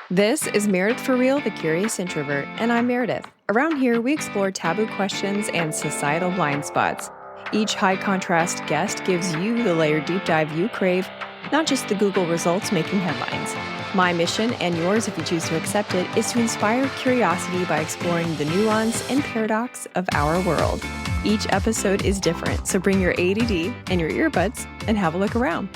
This is Meredith for Real, the Curious Introvert, and I'm Meredith. Around here, we explore taboo questions and societal blind spots. Each high-contrast guest gives you the layered deep dive you crave, not just the Google results making headlines. My mission, and yours if you choose to accept it, is to inspire curiosity by exploring the nuance and paradox of our world. Each episode is different, so bring your ADD and your earbuds and have a look around.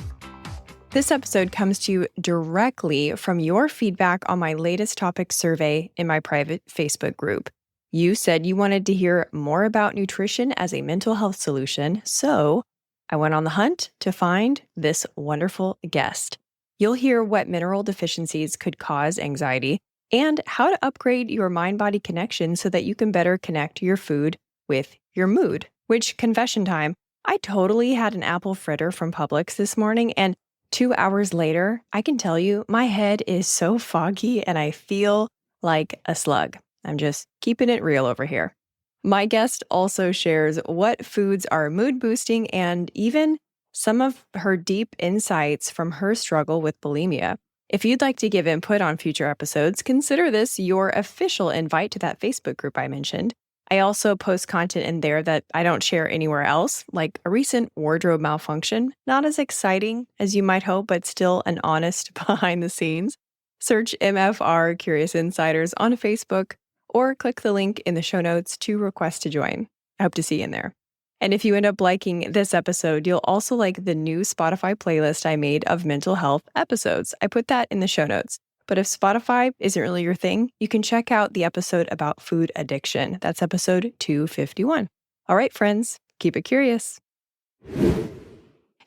This episode comes to you directly from your feedback on my latest topic survey in my private Facebook group. You said you wanted to hear more about nutrition as a mental health solution, so I went on the hunt to find this wonderful guest. You'll hear what mineral deficiencies could cause anxiety and how to upgrade your mind-body connection so that you can better connect your food with your mood. Which, confession time, I totally had an apple fritter from Publix this morning, and 2 hours later, I can tell you my head is so foggy and I feel like a slug. I'm just keeping it real over here. My guest also shares what foods are mood boosting and even some of her deep insights from her struggle with bulimia. If you'd like to give input on future episodes, consider this your official invite to that Facebook group I mentioned. I also post content in there that I don't share anywhere else, like a recent wardrobe malfunction. Not as exciting as you might hope, but still an honest behind the scenes. Search MFR Curious Insiders on Facebook or click the link in the show notes to request to join. I hope to see you in there. And if you end up liking this episode, you'll also like the new Spotify playlist I made of mental health episodes. I put that in the show notes. But if Spotify isn't really your thing, you can check out the episode about food addiction. That's episode 251. All right, friends, keep it curious.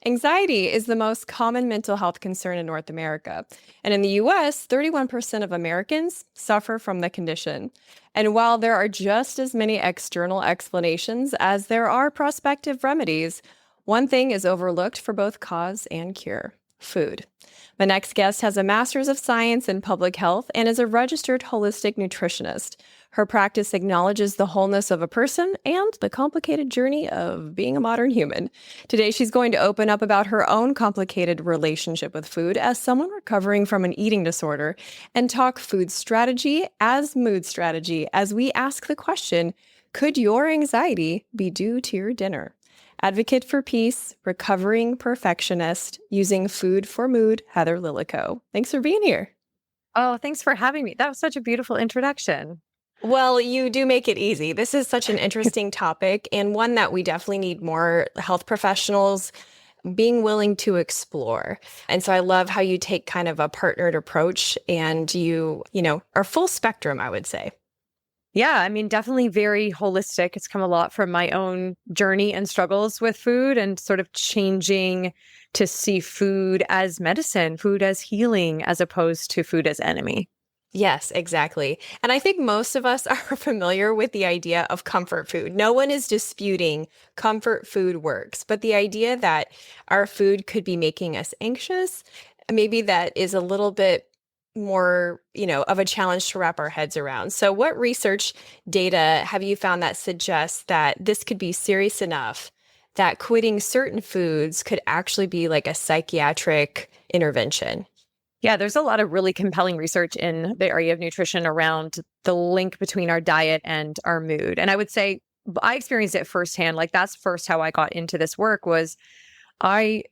Anxiety is the most common mental health concern in North America. And in the US, 31% of Americans suffer from the condition. And while there are just as many external explanations as there are prospective remedies, one thing is overlooked for both cause and cure: food. My next guest has a master's of science in public health and is a registered holistic nutritionist. Her practice acknowledges the wholeness of a person and the complicated journey of being a modern human. Today, she's going to open up about her own complicated relationship with food as someone recovering from an eating disorder and talk food strategy as mood strategy as we ask the question, could your anxiety be due to your dinner? Advocate for peace, recovering perfectionist, using food for mood, Heather Lillico. Thanks for being here. Oh, thanks for having me. That was such a beautiful introduction. Well, you do make it easy. This is such an interesting topic and one that we definitely need more health professionals being willing to explore. And so I love how you take kind of a partnered approach and you are full spectrum, I would say. Yeah, I mean, definitely very holistic. It's come a lot from my own journey and struggles with food and sort of changing to see food as medicine, food as healing, as opposed to food as enemy. Yes, exactly. And I think most of us are familiar with the idea of comfort food. No one is disputing comfort food works, but the idea that our food could be making us anxious, maybe that is a little bit more, of a challenge to wrap our heads around. So what research data have you found that suggests that this could be serious enough that quitting certain foods could actually be like a psychiatric intervention? Yeah, there's a lot of really compelling research in the area of nutrition around the link between our diet and our mood. And I would say I experienced it firsthand. Like that's first how I got into this work was I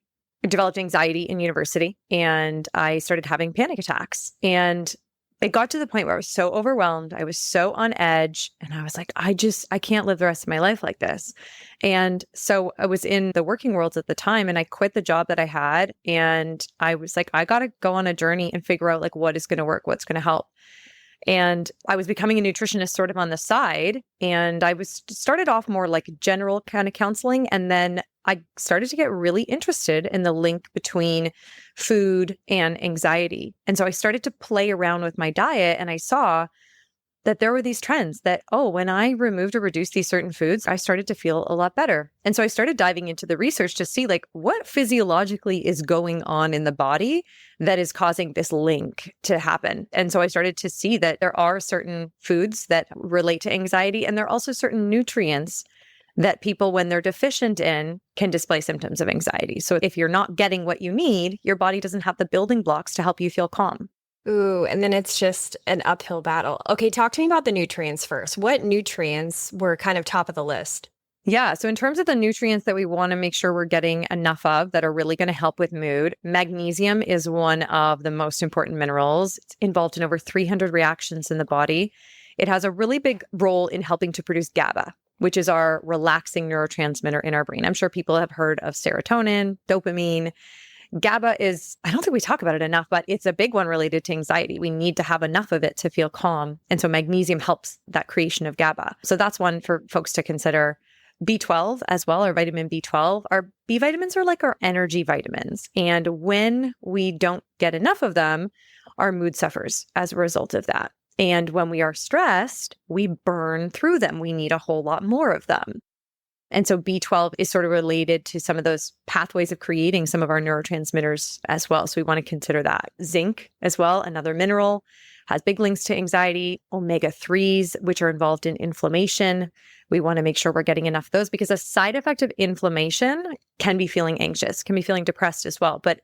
developed anxiety in university and I started having panic attacks. And it got to the point where I was so overwhelmed. I was so on edge. And I was like, I can't live the rest of my life like this. And so I was in the working world at the time and I quit the job that I had. And I was like, I got to go on a journey and figure out like what is going to work, what's going to help. And I was becoming a nutritionist sort of on the side. And I was started off more like general kind of counseling. And then I started to get really interested in the link between food and anxiety. And so I started to play around with my diet and I saw that there were these trends that, when I removed or reduced these certain foods, I started to feel a lot better. And so I started diving into the research to see like what physiologically is going on in the body that is causing this link to happen. And so I started to see that there are certain foods that relate to anxiety, and there are also certain nutrients that people, when they're deficient in, can display symptoms of anxiety. So if you're not getting what you need, your body doesn't have the building blocks to help you feel calm. Ooh, and then it's just an uphill battle. Okay, talk to me about the nutrients first. What nutrients were kind of top of the list? Yeah. So, in terms of the nutrients that we want to make sure we're getting enough of that are really going to help with mood, magnesium is one of the most important minerals. It's involved in over 300 reactions in the body. It has a really big role in helping to produce GABA, which is our relaxing neurotransmitter in our brain. I'm sure people have heard of serotonin, dopamine. GABA is, I don't think we talk about it enough, but it's a big one related to anxiety. We need to have enough of it to feel calm. And so magnesium helps that creation of GABA. So that's one for folks to consider. B12 as well, or vitamin B12. Our B vitamins are like our energy vitamins. And when we don't get enough of them, our mood suffers as a result of that. And when we are stressed, we burn through them. We need a whole lot more of them. And so B12 is sort of related to some of those pathways of creating some of our neurotransmitters as well. So we want to consider that. Zinc as well, another mineral, has big links to anxiety. Omega-3s, which are involved in inflammation. We want to make sure we're getting enough of those because a side effect of inflammation can be feeling anxious, can be feeling depressed as well. But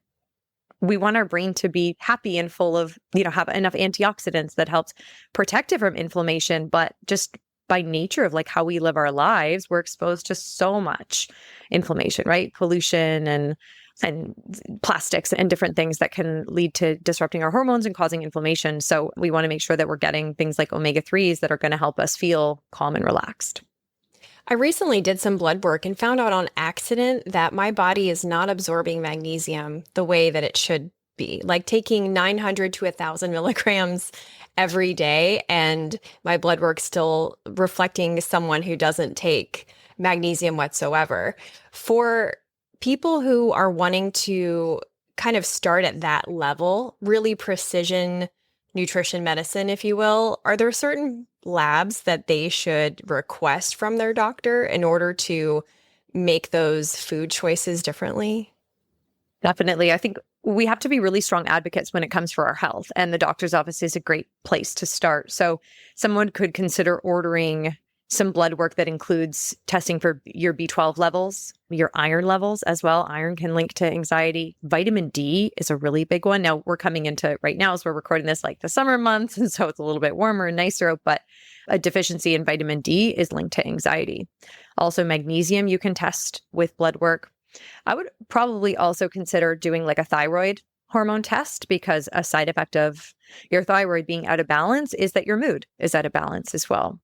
we want our brain to be happy and full of, have enough antioxidants that helps protect it from inflammation. But just by nature of like how we live our lives, we're exposed to so much inflammation, right? Pollution and plastics and different things that can lead to disrupting our hormones and causing inflammation. So we want to make sure that we're getting things like omega-3s that are going to help us feel calm and relaxed. I recently did some blood work and found out on accident that my body is not absorbing magnesium the way that it should be, like taking 900 to 1,000 milligrams every day, and my blood work still reflecting someone who doesn't take magnesium whatsoever. For people who are wanting to kind of start at that level, really precision nutrition medicine, if you will, are there certain labs that they should request from their doctor in order to make those food choices differently? Definitely. I think we have to be really strong advocates when it comes for our health, and the doctor's office is a great place to start. So someone could consider ordering some blood work that includes testing for your B12 levels, your iron levels as well. Iron can link to anxiety. Vitamin D is a really big one. Now we're coming into right now as we're recording this like the summer months. And so it's a little bit warmer and nicer, but a deficiency in vitamin D is linked to anxiety. Also magnesium you can test with blood work. I would probably also consider doing like a thyroid hormone test because a side effect of your thyroid being out of balance is that your mood is out of balance as well.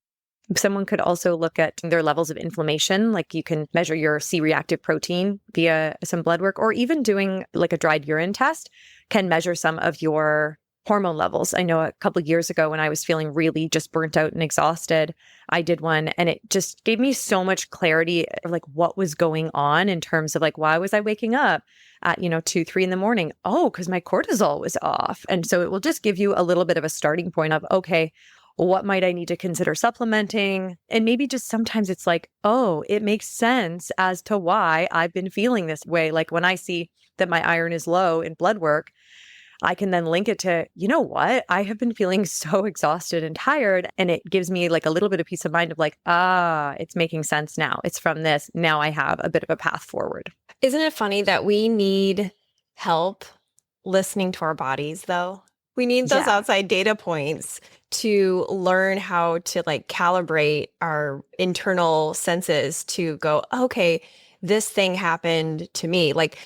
Someone could also look at their levels of inflammation, like you can measure your C-reactive protein via some blood work, or even doing like a dried urine test can measure some of your hormone levels. I know a couple of years ago when I was feeling really just burnt out and exhausted, I did one and it just gave me so much clarity of like what was going on in terms of like, why was I waking up at, 2, 3 in the morning? Oh, because my cortisol was off. And so it will just give you a little bit of a starting point of, okay, what might I need to consider supplementing? And maybe just sometimes it's like, oh, it makes sense as to why I've been feeling this way. Like when I see that my iron is low in blood work, I can then link it to, you know what? I have been feeling so exhausted and tired. And it gives me like a little bit of peace of mind of like, it's making sense now. It's from this. Now I have a bit of a path forward. Isn't it funny that we need help listening to our bodies, though? We need those outside data points to learn how to like calibrate our internal senses to go, okay, this thing happened to me. Like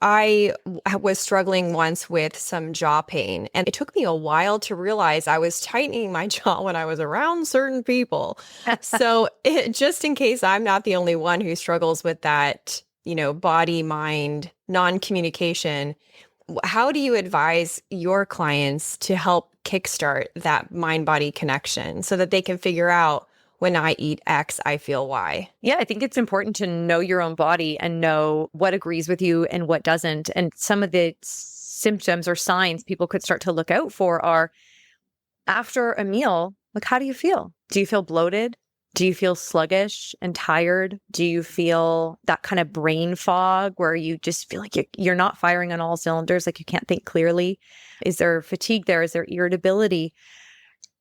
I was struggling once with some jaw pain, and it took me a while to realize I was tightening my jaw when I was around certain people. So just in case I'm not the only one who struggles with that, body, mind, non-communication, how do you advise your clients to help kickstart that mind-body connection so that they can figure out when I eat X, I feel Y? Yeah, I think it's important to know your own body and know what agrees with you and what doesn't. And some of the symptoms or signs people could start to look out for are after a meal, like how do you feel? Do you feel bloated? Do you feel sluggish and tired? Do you feel that kind of brain fog where you just feel like you're not firing on all cylinders, like you can't think clearly? Is there fatigue there? Is there irritability?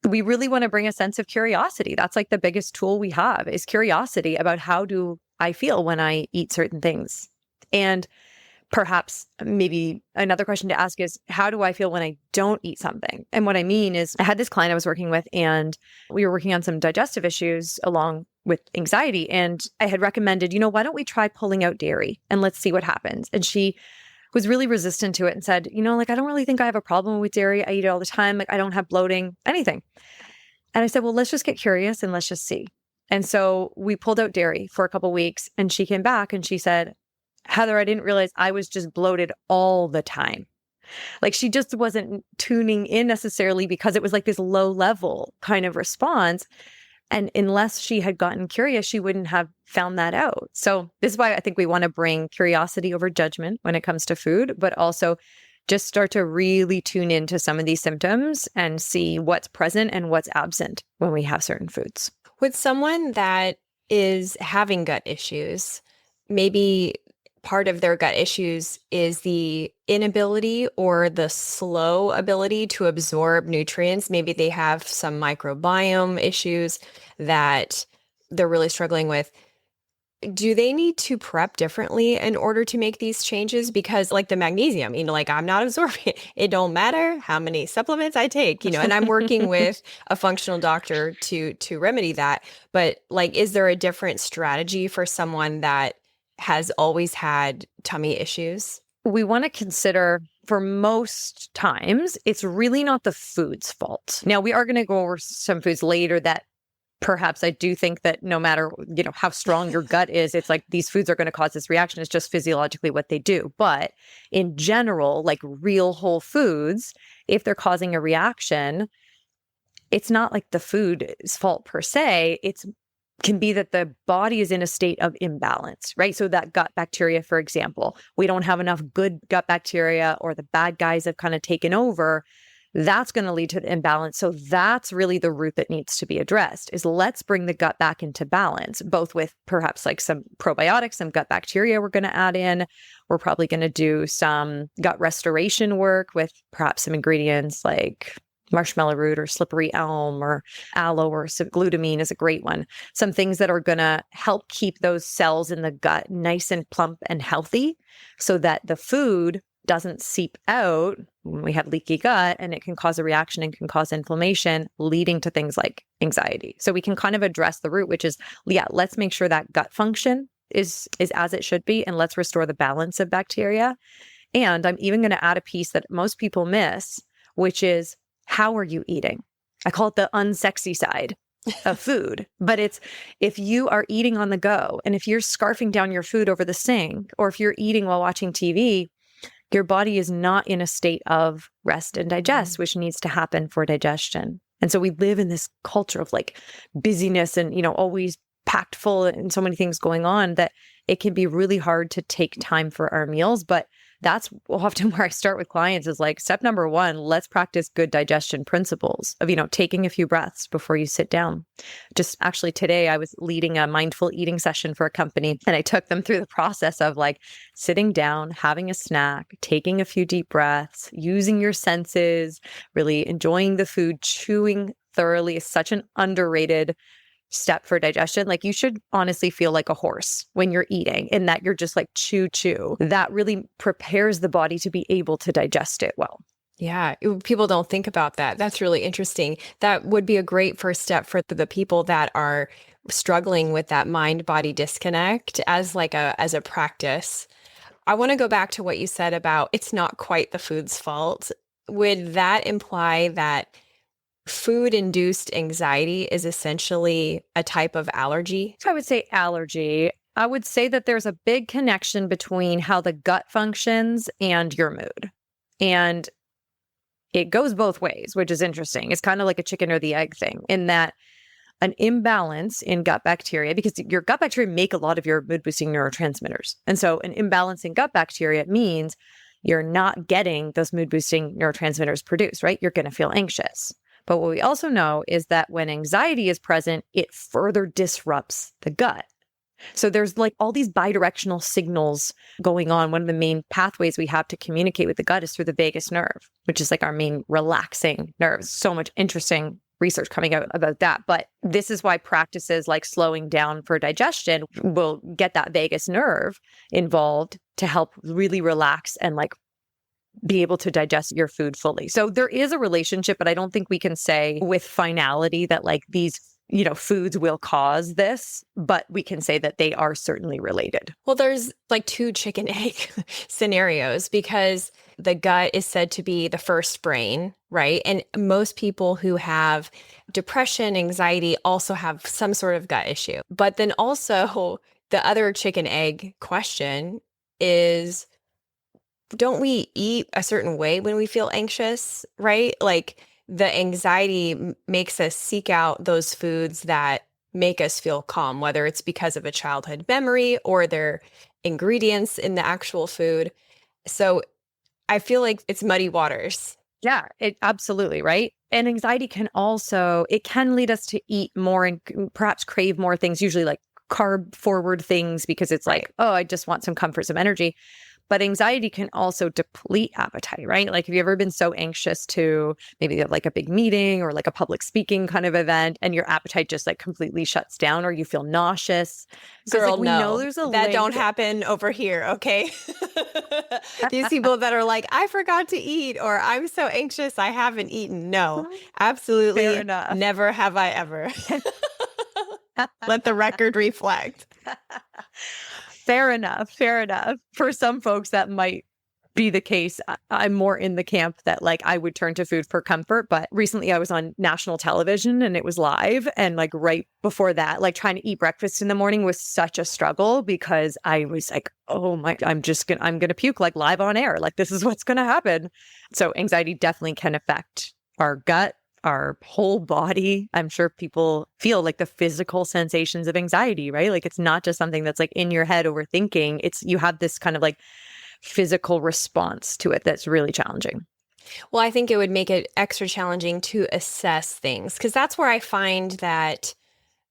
We really want to bring a sense of curiosity. That's like the biggest tool we have is curiosity about how do I feel when I eat certain things. And perhaps maybe another question to ask is, how do I feel when I don't eat something? And what I mean is, I had this client I was working with, and we were working on some digestive issues along with anxiety. And I had recommended, why don't we try pulling out dairy and let's see what happens? And she was really resistant to it and said, I don't really think I have a problem with dairy. I eat it all the time. Like, I don't have bloating, anything. And I said, well, let's just get curious and let's just see. And so we pulled out dairy for a couple of weeks, and she came back and she said, Heather, I didn't realize I was just bloated all the time. Like, she just wasn't tuning in necessarily because it was like this low level kind of response. And unless she had gotten curious, she wouldn't have found that out. So this is why I think we want to bring curiosity over judgment when it comes to food, but also just start to really tune into some of these symptoms and see what's present and what's absent when we have certain foods. With someone that is having gut issues, maybe part of their gut issues is the inability or the slow ability to absorb nutrients. Maybe they have some microbiome issues that they're really struggling with. Do they need to prep differently in order to make these changes? Because like the magnesium, I'm not absorbing it. It don't matter how many supplements I take, and I'm working with a functional doctor to remedy that. But like, is there a different strategy for someone that has always had tummy issues? We want to consider, for most times, it's really not the food's fault. Now, we are going to go over some foods later that perhaps I do think that no matter, how strong your gut is, it's like these foods are going to cause this reaction. It's just physiologically what they do. But in general, like real whole foods, if they're causing a reaction, it's not like the food's fault per se. It's can be that the body is in a state of imbalance, right? So that gut bacteria, for example, we don't have enough good gut bacteria, or the bad guys have kind of taken over. That's going to lead to the imbalance. So that's really the root that needs to be addressed, is let's bring the gut back into balance, both with perhaps like some probiotics, some gut bacteria we're going to add in. We're probably going to do some gut restoration work with perhaps some ingredients like marshmallow root or slippery elm or aloe, or glutamine is a great one. Some things that are going to help keep those cells in the gut nice and plump and healthy, so that the food doesn't seep out when we have leaky gut, and it can cause a reaction and can cause inflammation, leading to things like anxiety. So we can kind of address the root, which is, let's make sure that gut function is as it should be, and let's restore the balance of bacteria. And I'm even going to add a piece that most people miss, which is, how are you eating? I call it the unsexy side of food. But it's, if you are eating on the go, and if you're scarfing down your food over the sink, or if you're eating while watching TV, your body is not in a state of rest and digest, which needs to happen for digestion. And so we live in this culture of like busyness and, always packed full and so many things going on, that it can be really hard to take time for our meals. But that's often where I start with clients, is like, step number one, let's practice good digestion principles of, taking a few breaths before you sit down. Just actually today, I was leading a mindful eating session for a company, and I took them through the process of like sitting down, having a snack, taking a few deep breaths, using your senses, really enjoying the food. Chewing thoroughly is such an underrated step for digestion. Like, you should honestly feel like a horse when you're eating, in that you're just like chew. That really prepares the body to be able to digest it well. Yeah, people don't think about that. That's really interesting. That would be a great first step for the people that are struggling with that mind-body disconnect as a practice. I want to go back to what you said about it's not quite the food's fault. Would that imply that food-induced anxiety is essentially a type of allergy? I would say allergy. I would say that there's a big connection between how the gut functions and your mood. And it goes both ways, which is interesting. It's kind of like a chicken or the egg thing, in that an imbalance in gut bacteria, because your gut bacteria make a lot of your mood-boosting neurotransmitters. And so an imbalance in gut bacteria means you're not getting those mood-boosting neurotransmitters produced, right? You're going to feel anxious. But what we also know is that when anxiety is present, it further disrupts the gut. So there's like all these bidirectional signals going on. One of the main pathways we have to communicate with the gut is through the vagus nerve, which is like our main relaxing nerve. So much interesting research coming out about that. But this is why practices like slowing down for digestion will get that vagus nerve involved to help really relax and like be able to digest your food fully. So there is a relationship, but I don't think we can say with finality that like these, foods will cause this, but we can say that they are certainly related. Well, there's like two chicken egg scenarios because the gut is said to be the first brain, right? And most people who have depression, anxiety also have some sort of gut issue. But then also the other chicken egg question is, don't we eat a certain way when we feel anxious, right? Like the anxiety makes us seek out those foods that make us feel calm, whether it's because of a childhood memory or their ingredients in the actual food. So I feel like it's muddy waters. Yeah, it absolutely, right? And anxiety can also, it can lead us to eat more and perhaps crave more things, usually like carb forward things, because it's like, oh, I just want some comfort, some energy. But anxiety can also deplete appetite, right? Like, have you ever been so anxious to maybe have like a big meeting or like a public speaking kind of event and your appetite just like completely shuts down or you feel nauseous? Girl, like, we know there's a that link. don't happen over here, okay? These people that are like, I forgot to eat or I'm so anxious I haven't eaten. No, absolutely. Fair enough. Never have I ever. Let the record reflect. Fair enough. Fair enough. For some folks, that might be the case. I'm more in the camp that like I would turn to food for comfort. But recently I was on national television and it was live. And like right before that, like trying to eat breakfast in the morning was such a struggle because I was like, oh my, I'm going to puke like live on air. Like this is what's going to happen. So anxiety definitely can affect our gut, our whole body. I'm sure people feel like the physical sensations of anxiety, right? Like it's not just something that's like in your head overthinking. It's you have this kind of like physical response to it that's really challenging. Well, I think it would make it extra challenging to assess things because that's where I find that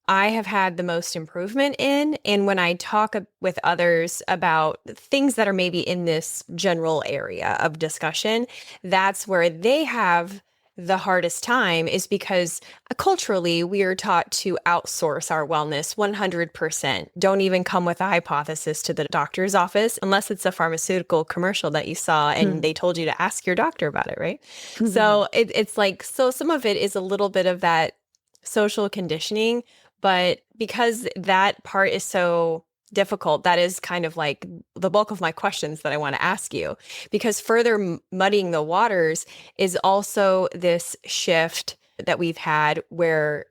I have had the most improvement in. And when I talk with others about things that are maybe in this general area of discussion, that's where they have the hardest time is because culturally we are taught to outsource our wellness 100%. Don't even come with a hypothesis to the doctor's office unless it's a pharmaceutical commercial that you saw and they told you to ask your doctor about it, right? So it's like, so some of it is a little bit of that social conditioning, but because that part is so difficult, that is kind of like the bulk of my questions that I want to ask you, because further muddying the waters is also this shift that we've had where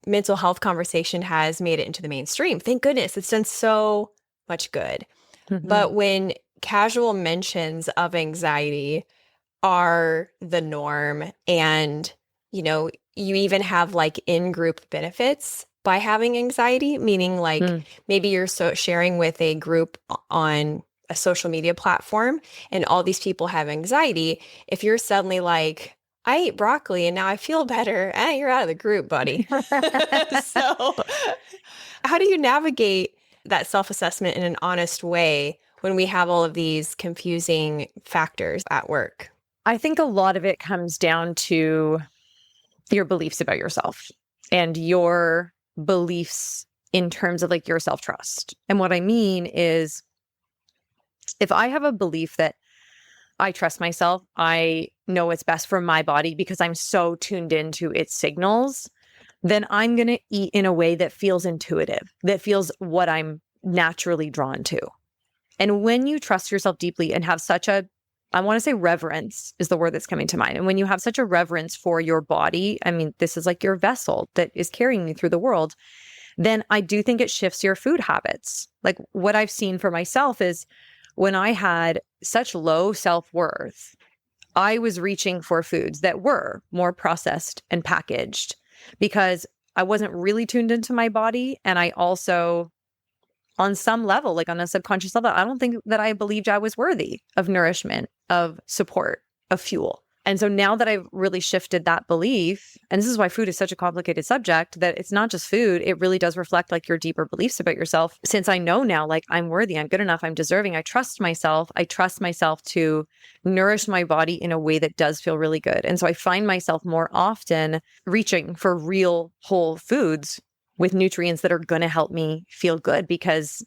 mental health conversation has made it into the mainstream. Thank goodness, it's done so much good. But when casual mentions of anxiety are the norm and, you even have like in-group benefits by having anxiety, meaning like maybe you're sharing with a group on a social media platform and all these people have anxiety. If you're suddenly like, I ate broccoli and now I feel better, you're out of the group, buddy. So how do you navigate that self-assessment in an honest way when we have all of these confusing factors at work? I think a lot of it comes down to your beliefs about yourself and your beliefs in terms of like your self-trust. And what I mean is if I have a belief that I trust myself, I know what's best for my body because I'm so tuned into its signals, then I'm going to eat in a way that feels intuitive, that feels what I'm naturally drawn to. And when you trust yourself deeply and have such a, I want to say reverence is the word that's coming to mind. And when you have such a reverence for your body, I mean, this is like your vessel that is carrying you through the world, then I do think it shifts your food habits. Like what I've seen for myself is when I had such low self-worth, I was reaching for foods that were more processed and packaged because I wasn't really tuned into my body. And I also, on some level, like on a subconscious level, I don't think that I believed I was worthy of nourishment, of support, of fuel. And so now that I've really shifted that belief, and this is why food is such a complicated subject, that it's not just food, it really does reflect like your deeper beliefs about yourself. Since I know now, like I'm worthy, I'm good enough, I'm deserving, I trust myself to nourish my body in a way that does feel really good. And so I find myself more often reaching for real whole foods with nutrients that are going to help me feel good, because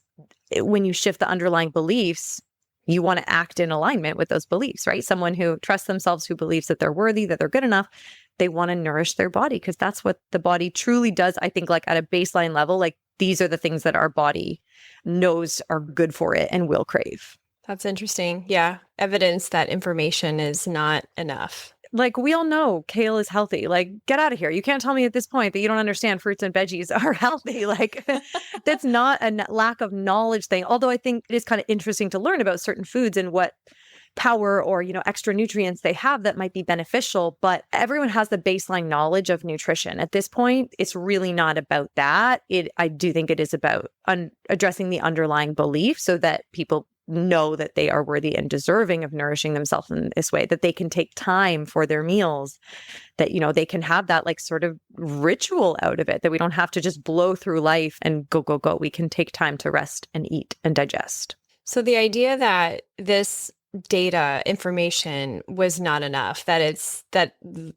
when you shift the underlying beliefs, you want to act in alignment with those beliefs, right? Someone who trusts themselves, who believes that they're worthy, that they're good enough, they want to nourish their body, because that's what the body truly does. I think like at a baseline level, like these are the things that our body knows are good for it and will crave. That's interesting. Yeah. Evidence that information is not enough. Like we all know kale is healthy. Like get out of here. You can't tell me at this point that you don't understand fruits and veggies are healthy. Like that's not a lack of knowledge thing. Although I think it is kind of interesting to learn about certain foods and what power or, extra nutrients they have that might be beneficial. But everyone has the baseline knowledge of nutrition. At this point, it's really not about that. I do think it is about addressing the underlying belief so that people know that they are worthy and deserving of nourishing themselves in this way, that they can take time for their meals, that, they can have that like sort of ritual out of it, that we don't have to just blow through life and go, go, go. We can take time to rest and eat and digest. So the idea that this data information was not enough, that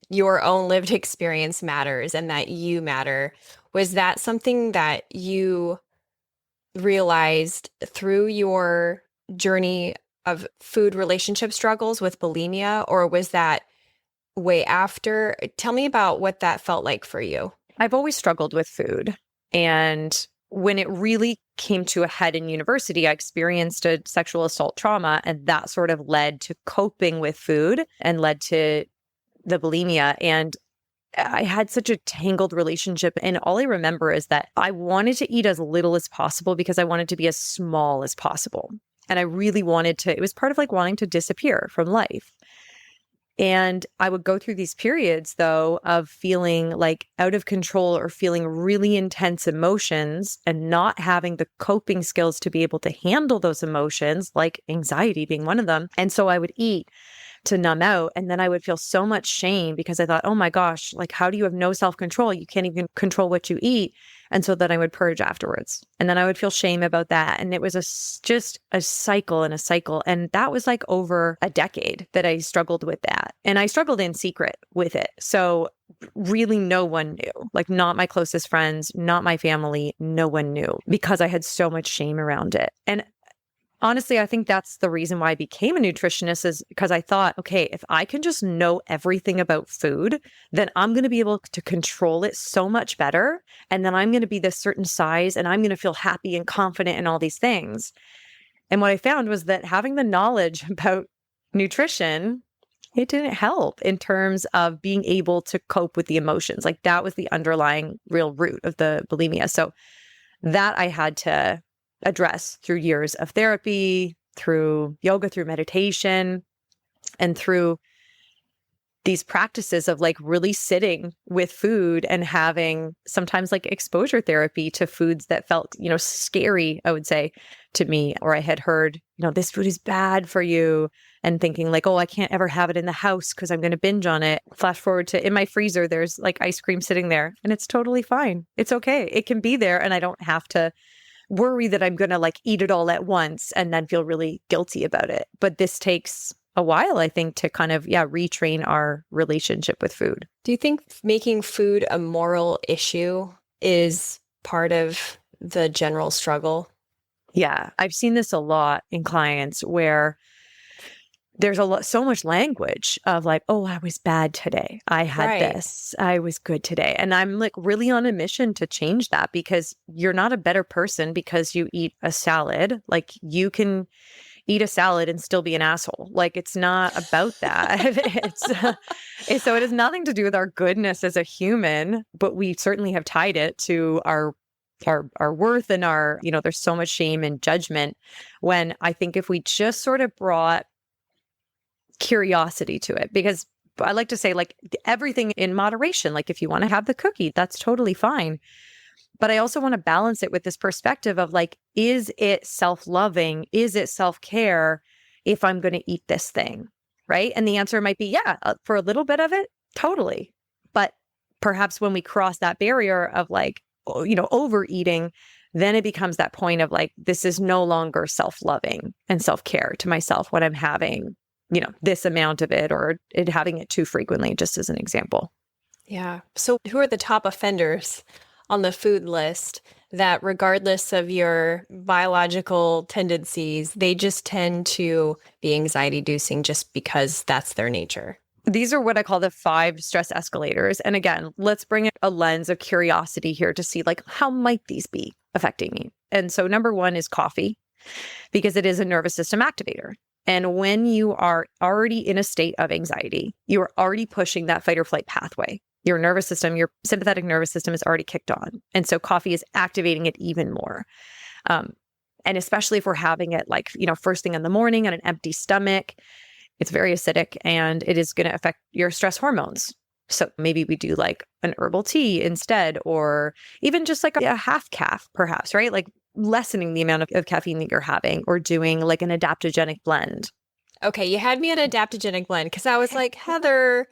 your own lived experience matters and that you matter, was that something that you realized through your journey of food relationship struggles with bulimia, or was that way after? Tell me about what that felt like for you. I've always struggled with food. And when it really came to a head in university, I experienced a sexual assault trauma, and that sort of led to coping with food and led to the bulimia. And I had such a tangled relationship. And all I remember is that I wanted to eat as little as possible because I wanted to be as small as possible. And I really wanted to, it was part of like wanting to disappear from life. And I would go through these periods, though, of feeling like out of control or feeling really intense emotions and not having the coping skills to be able to handle those emotions, like anxiety being one of them. And so I would eat to numb out. And then I would feel so much shame because I thought, oh my gosh, like, how do you have no self-control? You can't even control what you eat. And so then I would purge afterwards. And then I would feel shame about that. And it was just a cycle and a cycle. And that was like over a decade that I struggled with that. And I struggled in secret with it. So really no one knew, like not my closest friends, not my family, no one knew because I had so much shame around it. And honestly, I think that's the reason why I became a nutritionist, is because I thought, okay, if I can just know everything about food, then I'm going to be able to control it so much better. And then I'm going to be this certain size and I'm going to feel happy and confident in all these things. And what I found was that having the knowledge about nutrition, it didn't help in terms of being able to cope with the emotions. Like that was the underlying real root of the bulimia. So that I had to address through years of therapy, through yoga, through meditation, and through these practices of like really sitting with food and having sometimes like exposure therapy to foods that felt, scary, I would say, to me, or I had heard, this food is bad for you, and thinking like, oh, I can't ever have it in the house because I'm going to binge on it. Flash forward to in my freezer, there's like ice cream sitting there and it's totally fine. It's okay. It can be there and I don't have to worry that I'm going to like eat it all at once and then feel really guilty about it. But this takes a while, I think, to kind of, retrain our relationship with food. Do you think making food a moral issue is part of the general struggle? Yeah, I've seen this a lot in clients where there's so much language of like, oh, I was bad today. I had this. I was good today. And I'm like really on a mission to change that, because you're not a better person because you eat a salad. Like you can eat a salad and still be an asshole. Like it's not about that. So it has nothing to do with our goodness as a human, but we certainly have tied it to our worth and our, there's so much shame and judgment, when I think if we just sort of brought curiosity to it, because I like to say like everything in moderation. Like if you want to have the cookie, that's totally fine. But I also want to balance it with this perspective of like, is it self-loving? Is it self-care if I'm going to eat this thing? right? And the answer might be, yeah, for a little bit of it, totally. But perhaps when we cross that barrier of like, overeating, then it becomes that point of like, this is no longer self-loving and self-care to myself when I'm having, this amount of it or having it too frequently, just as an example. Yeah. So who are the top offenders on the food list that regardless of your biological tendencies, they just tend to be anxiety inducing just because that's their nature? These are what I call the 5 stress escalators. And again, let's bring a lens of curiosity here to see like, how might these be affecting me? And so number 1 is coffee, because it is a nervous system activator. And when you are already in a state of anxiety, you are already pushing that fight or flight pathway. Your nervous system, your sympathetic nervous system is already kicked on. And so coffee is activating it even more. And especially if we're having it like, first thing in the morning on an empty stomach, it's very acidic and it is going to affect your stress hormones. So maybe we do like an herbal tea instead, or even just like a half calf, perhaps, right? Like lessening the amount of caffeine that you're having, or doing like an adaptogenic blend. Okay, you had me at adaptogenic blend because I was like, Heather,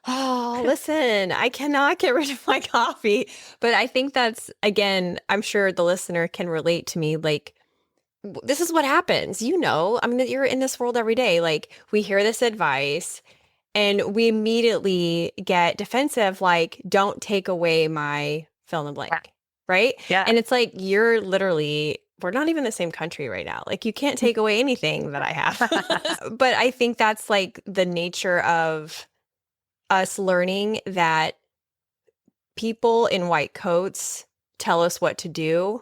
oh, listen, I cannot get rid of my coffee. But I think that's, again, I'm sure the listener can relate to me. Like, this is what happens. I mean, you're in this world every day. Like, we hear this advice and we immediately get defensive, like, don't take away my fill in the blank. Right? Yeah. And it's like, we're not even in the same country right now. Like, you can't take away anything that I have. But I think that's like the nature of us learning that people in white coats tell us what to do.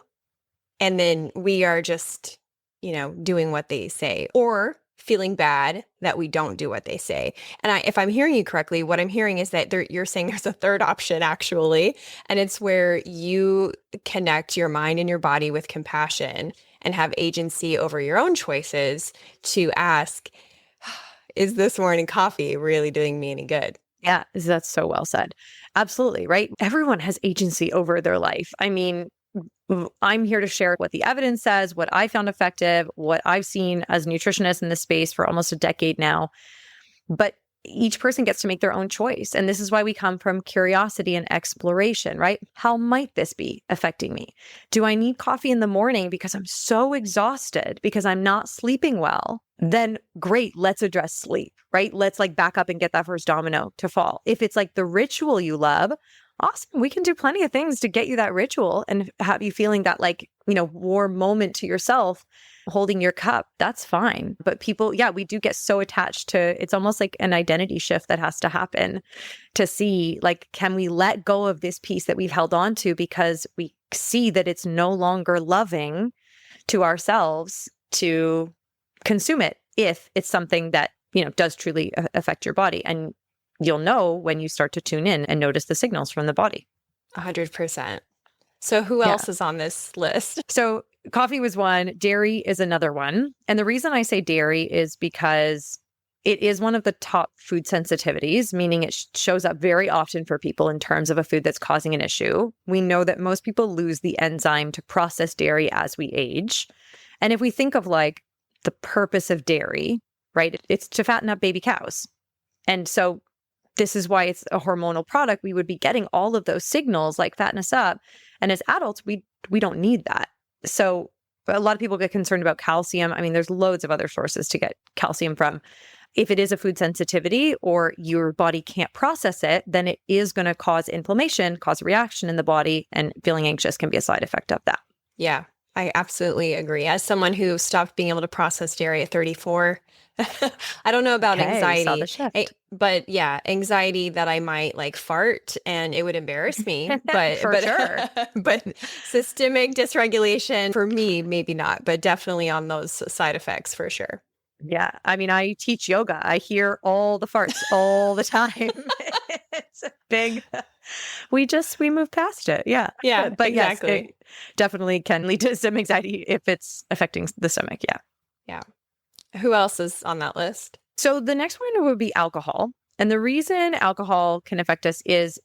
And then we are just, doing what they say, or feeling bad that we don't do what they say. And if I'm hearing you correctly, what I'm hearing is that you're saying there's a third option actually. And it's where you connect your mind and your body with compassion and have agency over your own choices to ask, is this morning coffee really doing me any good? Yeah, that's so well said. Absolutely, right? Everyone has agency over their life. I mean, I'm here to share what the evidence says, what I found effective, what I've seen as a nutritionist in this space for almost a decade now. But each person gets to make their own choice. And this is why we come from curiosity and exploration, right? How might this be affecting me? Do I need coffee in the morning because I'm so exhausted, because I'm not sleeping well? Then great, let's address sleep, right? Let's like back up and get that first domino to fall. If it's like the ritual you love, awesome. We can do plenty of things to get you that ritual and have you feeling that like, warm moment to yourself, holding your cup. That's fine. But people, we do get so attached to, it's almost like an identity shift that has to happen to see like, can we let go of this piece that we've held on to because we see that it's no longer loving to ourselves to consume it if it's something that, does truly affect your body. And you'll know when you start to tune in and notice the signals from the body. 100%. So who else is on this list? So coffee was one. Dairy is another one. And the reason I say dairy is because it is one of the top food sensitivities, meaning it shows up very often for people in terms of a food that's causing an issue. We know that most people lose the enzyme to process dairy as we age. And if we think of like the purpose of dairy, right, it's to fatten up baby cows. And so this is why it's a hormonal product. We would be getting all of those signals like fatten us up. And as adults, we don't need that. So a lot of people get concerned about calcium. I mean, there's loads of other sources to get calcium from. If it is a food sensitivity or your body can't process it, then it is going to cause inflammation, cause a reaction in the body, and feeling anxious can be a side effect of that. Yeah, I absolutely agree. As someone who stopped being able to process dairy at 34, I don't know about anxiety, saw the shift. but anxiety that I might like fart and it would embarrass me. But Sure. But systemic dysregulation for me, maybe not, but definitely on those side effects for sure. Yeah. I mean, I teach yoga. I hear all the farts all the time. It's a big, we move past it. Yeah. Yeah, But exactly. yes, it definitely can lead to some anxiety if it's affecting the stomach. Yeah. Yeah. Who else is on that list? So the next one would be alcohol. And the reason alcohol can affect us is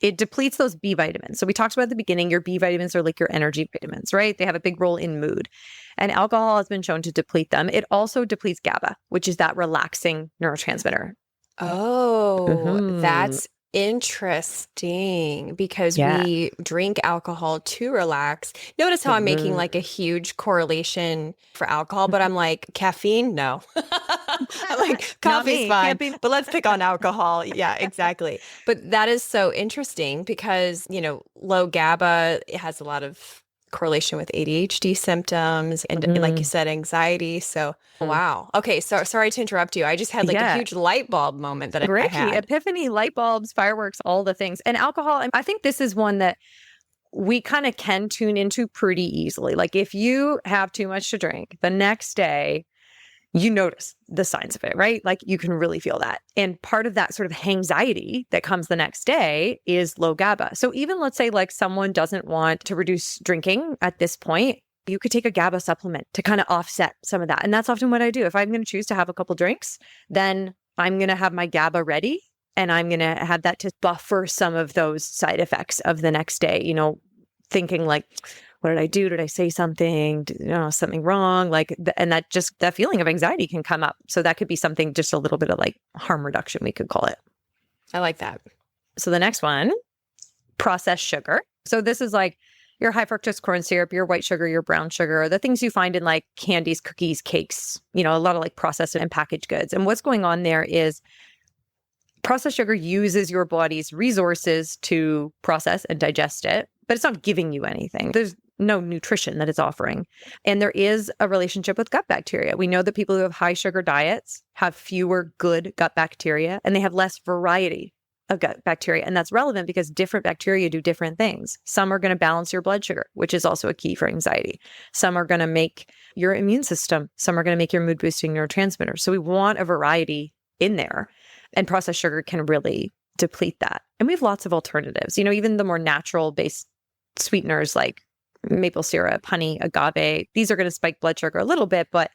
it depletes those B vitamins. So we talked about at the beginning, your B vitamins are like your energy vitamins, right? They have a big role in mood. And alcohol has been shown to deplete them. It also depletes GABA, which is that relaxing neurotransmitter. Oh, that's interesting because we drink alcohol to relax. Notice how I'm making like a huge correlation for alcohol, but I'm like, caffeine? No. I'm like, coffee's fine, but let's pick on alcohol. Yeah, exactly. But that is so interesting because, low GABA, it has a lot of correlation with ADHD symptoms and like you said, anxiety. So, wow. Okay. So sorry to interrupt you. I just had like a huge light bulb moment that I had. Epiphany, light bulbs, fireworks, all the things. And alcohol, I think this is one that we kind of can tune into pretty easily. Like if you have too much to drink, the next day, you notice the signs of it, right? Like you can really feel that. And part of that sort of anxiety that comes the next day is low GABA. So even let's say like someone doesn't want to reduce drinking at this point, you could take a GABA supplement to kind of offset some of that. And that's often what I do. If I'm going to choose to have a couple drinks, then I'm going to have my GABA ready and I'm going to have that to buffer some of those side effects of the next day, thinking like, what did I do? Did I say something? Something wrong? And that feeling of anxiety can come up. So that could be something, just a little bit of like harm reduction, we could call it. I like that. So the next one, processed sugar. So this is like your high fructose corn syrup, your white sugar, your brown sugar, the things you find in like candies, cookies, cakes, a lot of like processed and packaged goods. And what's going on there is processed sugar uses your body's resources to process and digest it, but it's not giving you anything. There's no nutrition that it's offering. And there is a relationship with gut bacteria. We know that people who have high sugar diets have fewer good gut bacteria and they have less variety of gut bacteria. And that's relevant because different bacteria do different things. Some are going to balance your blood sugar, which is also a key for anxiety. Some are going to make your immune system. Some are going to make your mood boosting neurotransmitters. So we want a variety in there. And processed sugar can really deplete that. And we have lots of alternatives. Even the more natural based sweeteners like maple syrup, honey, agave, these are going to spike blood sugar a little bit, but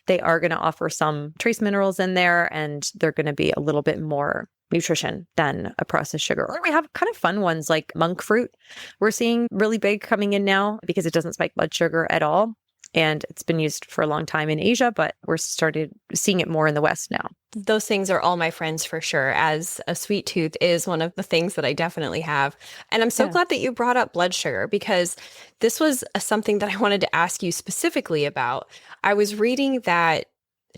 they are going to offer some trace minerals in there and they're going to be a little bit more nutrition than a processed sugar. Or we have kind of fun ones like monk fruit. We're seeing really big coming in now because it doesn't spike blood sugar at all. And it's been used for a long time in Asia, but we're started seeing it more in the West now. Those things are all my friends for sure, as a sweet tooth is one of the things that I definitely have. And I'm so glad that you brought up blood sugar because this was something that I wanted to ask you specifically about. I was reading that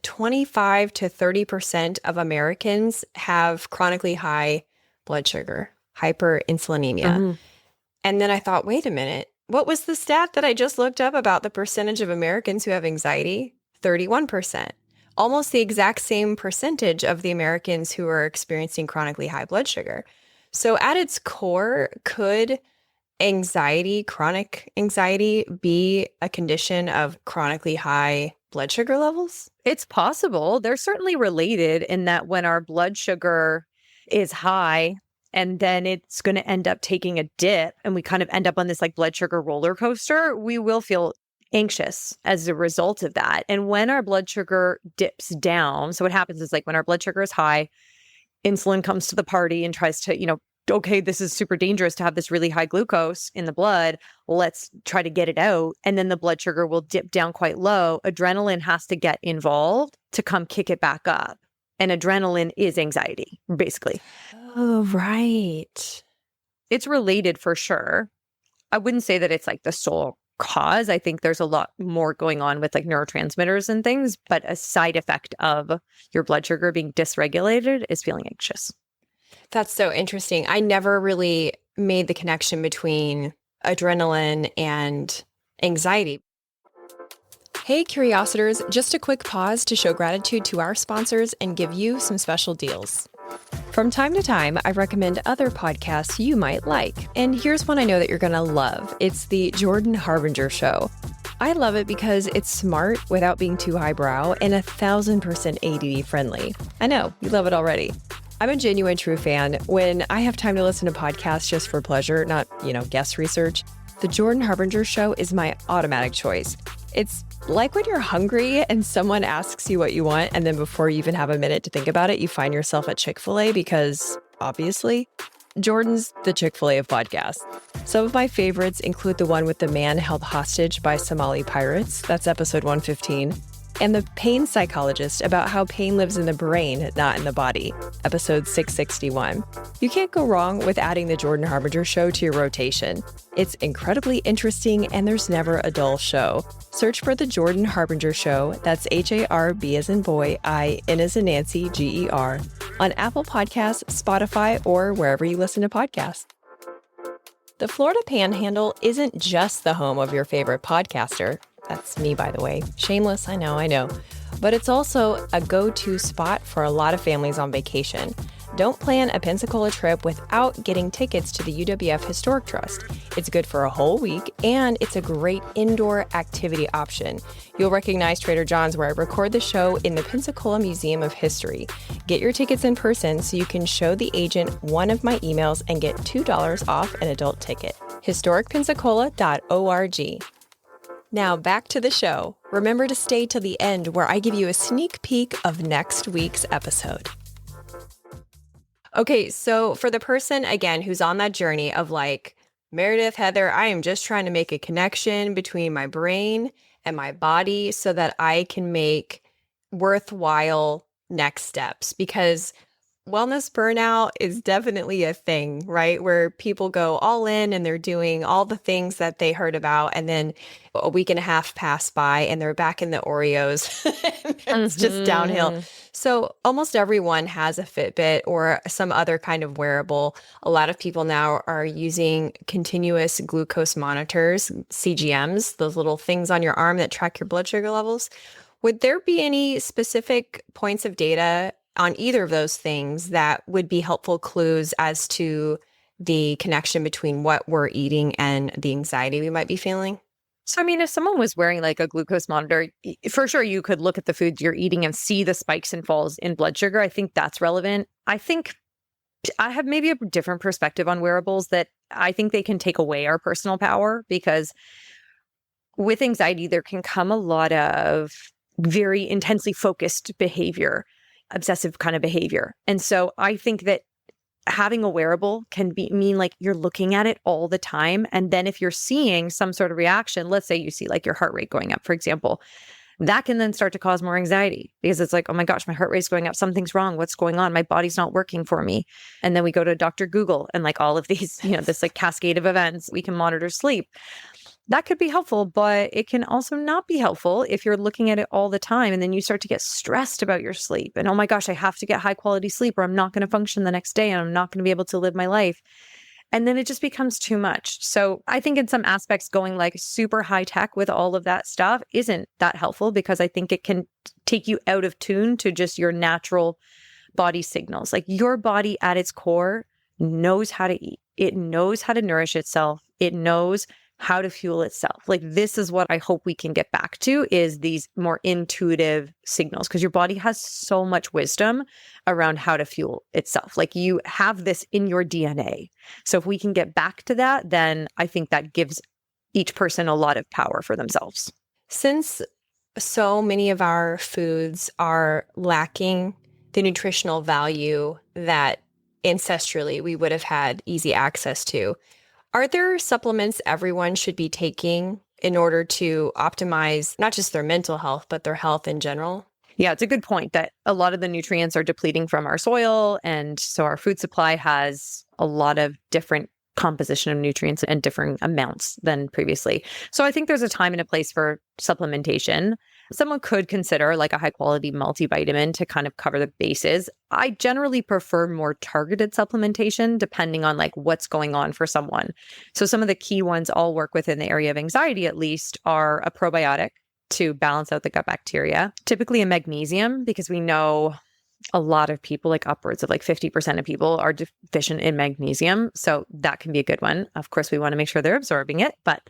25 to 30% of Americans have chronically high blood sugar, hyperinsulinemia. And then I thought, wait a minute. What was the stat that I just looked up about the percentage of Americans who have anxiety? 31%. Almost the exact same percentage of the Americans who are experiencing chronically high blood sugar. So at its core, could chronic anxiety, be a condition of chronically high blood sugar levels? It's possible. They're certainly related in that when our blood sugar is high, and then it's going to end up taking a dip and we kind of end up on this like blood sugar roller coaster, we will feel anxious as a result of that. And when our blood sugar dips down, so what happens is like when our blood sugar is high, insulin comes to the party and tries to, okay, this is super dangerous to have this really high glucose in the blood. Let's try to get it out. And then the blood sugar will dip down quite low. Adrenaline has to get involved to come kick it back up. And adrenaline is anxiety, basically. Oh, right. It's related for sure. I wouldn't say that it's like the sole cause. I think there's a lot more going on with like neurotransmitters and things, but a side effect of your blood sugar being dysregulated is feeling anxious. That's so interesting. I never really made the connection between adrenaline and anxiety. Hey, Curiositors, just a quick pause to show gratitude to our sponsors and give you some special deals. From time to time, I recommend other podcasts you might like. And here's one I know that you're going to love. It's the Jordan Harbinger Show. I love it because it's smart without being too highbrow and 1,000% ADD friendly. I know, you love it already. I'm a genuine true fan. When I have time to listen to podcasts just for pleasure, not, guest research, the Jordan Harbinger Show is my automatic choice. It's like when you're hungry and someone asks you what you want, and then before you even have a minute to think about it, you find yourself at Chick-fil-A because, obviously. Jordan's the Chick-fil-A of podcasts. Some of my favorites include the one with the man held hostage by Somali pirates. That's episode 115. And the pain psychologist about how pain lives in the brain, not in the body, episode 661. You can't go wrong with adding the Jordan Harbinger show to your rotation. It's incredibly interesting and there's never a dull show. Search for the Jordan Harbinger show, that's H-A-R-B as in boy, I-N as in Nancy, G-E-R, on Apple Podcasts, Spotify, or wherever you listen to podcasts. The Florida Panhandle isn't just the home of your favorite podcaster. That's me, by the way. Shameless, I know. But it's also a go-to spot for a lot of families on vacation. Don't plan a Pensacola trip without getting tickets to the UWF Historic Trust. It's good for a whole week, and it's a great indoor activity option. You'll recognize Trader John's where I record the show in the Pensacola Museum of History. Get your tickets in person so you can show the agent one of my emails and get $2 off an adult ticket. historicpensacola.org. Now back to the show. Remember to stay till the end where I give you a sneak peek of next week's episode. Okay, so for the person, again, who's on that journey of like, Meredith, Heather, I am just trying to make a connection between my brain and my body so that I can make worthwhile next steps, because wellness burnout is definitely a thing, right? Where people go all in and they're doing all the things that they heard about. And then a week and a half pass by and they're back in the Oreos. It's just downhill. So almost everyone has a Fitbit or some other kind of wearable. A lot of people now are using continuous glucose monitors, CGMs, those little things on your arm that track your blood sugar levels. Would there be any specific points of data on either of those things that would be helpful clues as to the connection between what we're eating and the anxiety we might be feeling? So, I mean, if someone was wearing like a glucose monitor, for sure, you could look at the foods you're eating and see the spikes and falls in blood sugar. I think that's relevant. I think I have maybe a different perspective on wearables, that I think they can take away our personal power, because with anxiety, there can come a lot of very intensely focused behavior, obsessive kind of behavior. And so I think that having a wearable can mean like you're looking at it all the time. And then if you're seeing some sort of reaction, let's say you see like your heart rate going up, for example, that can then start to cause more anxiety, because it's like, oh my gosh, my heart rate's going up. Something's wrong. What's going on? My body's not working for me. And then we go to Dr. Google and like all of these, this like cascade of events, we can monitor sleep. That could be helpful, but it can also not be helpful if you're looking at it all the time and then you start to get stressed about your sleep. And oh my gosh, I have to get high quality sleep or I'm not going to function the next day and I'm not going to be able to live my life. And then it just becomes too much. So I think in some aspects, going like super high tech with all of that stuff isn't that helpful, because I think it can take you out of tune to just your natural body signals. Like your body at its core knows how to eat. It knows how to nourish itself. It knows how to fuel itself. Like this is what I hope we can get back to, is these more intuitive signals, because your body has so much wisdom around how to fuel itself. Like you have this in your DNA. So if we can get back to that, then I think that gives each person a lot of power for themselves. Since so many of our foods are lacking the nutritional value that ancestrally we would have had easy access to, are there supplements everyone should be taking in order to optimize not just their mental health, but their health in general? Yeah, it's a good point that a lot of the nutrients are depleting from our soil. And so our food supply has a lot of different composition of nutrients and different amounts than previously. So I think there's a time and a place for supplementation. Someone could consider like a high quality multivitamin to kind of cover the bases. I generally prefer more targeted supplementation depending on like what's going on for someone. So some of the key ones I'll work with in the area of anxiety at least are a probiotic to balance out the gut bacteria, typically a magnesium, because we know a lot of people, like upwards of like 50% of people, are deficient in magnesium. So that can be a good one. Of course, we want to make sure they're absorbing it, but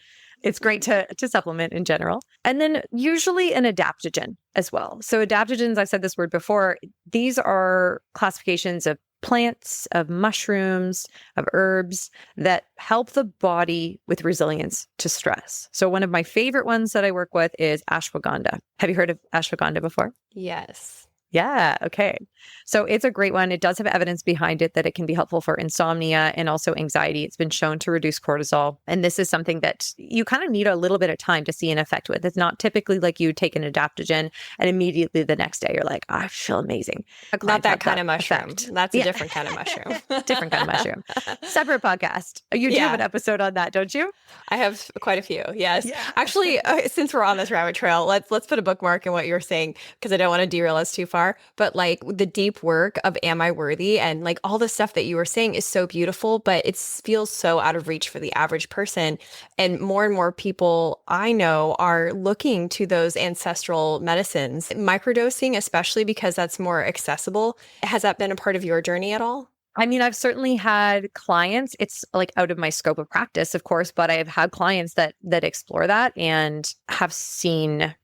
it's great to supplement in general. And then usually an adaptogen as well. So adaptogens, I've said this word before, these are classifications of plants, of mushrooms, of herbs that help the body with resilience to stress. So one of my favorite ones that I work with is ashwagandha. Have you heard of ashwagandha before? Yes. Yeah. Okay. So it's a great one. It does have evidence behind it that it can be helpful for insomnia and also anxiety. It's been shown to reduce cortisol. And this is something that you kind of need a little bit of time to see an effect with. It's not typically like you take an adaptogen and immediately the next day you're like, I feel amazing. Not that kind of mushroom. Effect. That's a different kind of mushroom. Different kind of mushroom. Separate podcast. You do have an episode on that, don't you? I have quite a few. Yes. Yeah. Actually, since we're on this rabbit trail, let's put a bookmark in what you're saying, because I don't want to derail us too far. But like the deep work of Am I Worthy, and like all the stuff that you were saying is so beautiful, but it feels so out of reach for the average person. And more people I know are looking to those ancestral medicines, microdosing, especially because that's more accessible. Has that been a part of your journey at all? I mean, I've certainly had clients, it's like out of my scope of practice, of course, but I've had clients that explore that and have seen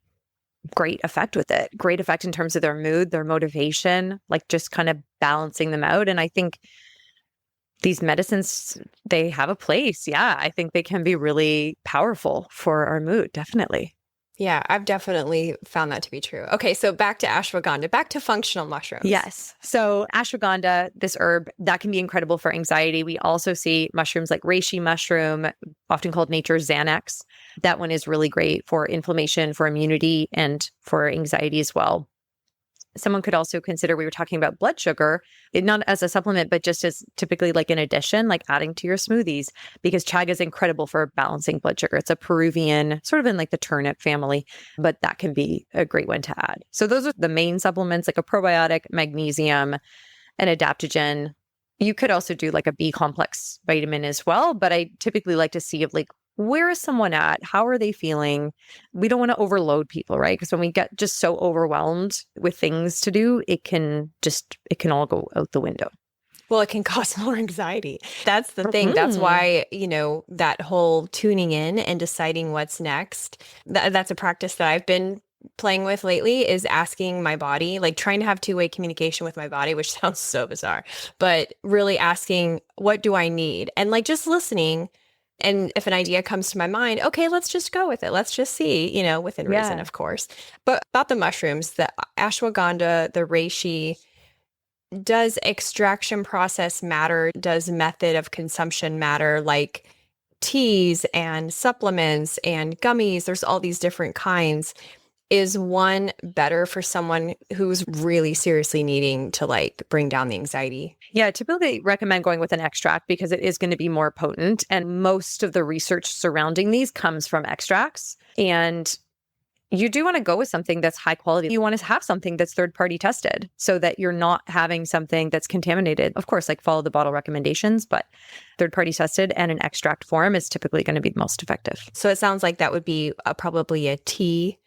great effect with it. Great effect in terms of their mood, their motivation, like just kind of balancing them out. And I think these medicines, they have a place. Yeah, I think they can be really powerful for our mood, definitely. Yeah, I've definitely found that to be true. Okay, so back to ashwagandha, back to functional mushrooms. Yes. So ashwagandha, this herb, that can be incredible for anxiety. We also see mushrooms like reishi mushroom, often called nature's Xanax. That one is really great for inflammation, for immunity, and for anxiety as well. Someone could also consider, we were talking about blood sugar, not as a supplement, but just as typically like an addition, like adding to your smoothies, because chaga is incredible for balancing blood sugar. It's a Peruvian, sort of in like the turnip family, but that can be a great one to add. So those are the main supplements, like a probiotic, magnesium, an adaptogen. You could also do like a B complex vitamin as well, but I typically like to see if like, where is someone at? How are they feeling? We don't want to overload people, right? Because when we get just so overwhelmed with things to do, it can all go out the window. Well, it can cause more anxiety. That's the thing. That's why, that whole tuning in and deciding what's next, that's a practice that I've been playing with lately, is asking my body, like trying to have two-way communication with my body, which sounds so bizarre, but really asking, what do I need? And like just listening. And if an idea comes to my mind, okay, let's just go with it. Let's just see, within reason, of course. But about the mushrooms, the ashwagandha, the reishi, does extraction process matter? Does method of consumption matter? Like teas and supplements and gummies, there's all these different kinds. Is one better for someone who's really seriously needing to like bring down the anxiety? Yeah, I typically recommend going with an extract because it is going to be more potent. And most of the research surrounding these comes from extracts. And you do want to go with something that's high quality. You want to have something that's third-party tested so that you're not having something that's contaminated. Of course, like follow the bottle recommendations, but third-party tested and an extract form is typically going to be the most effective. So it sounds like that would be probably a tea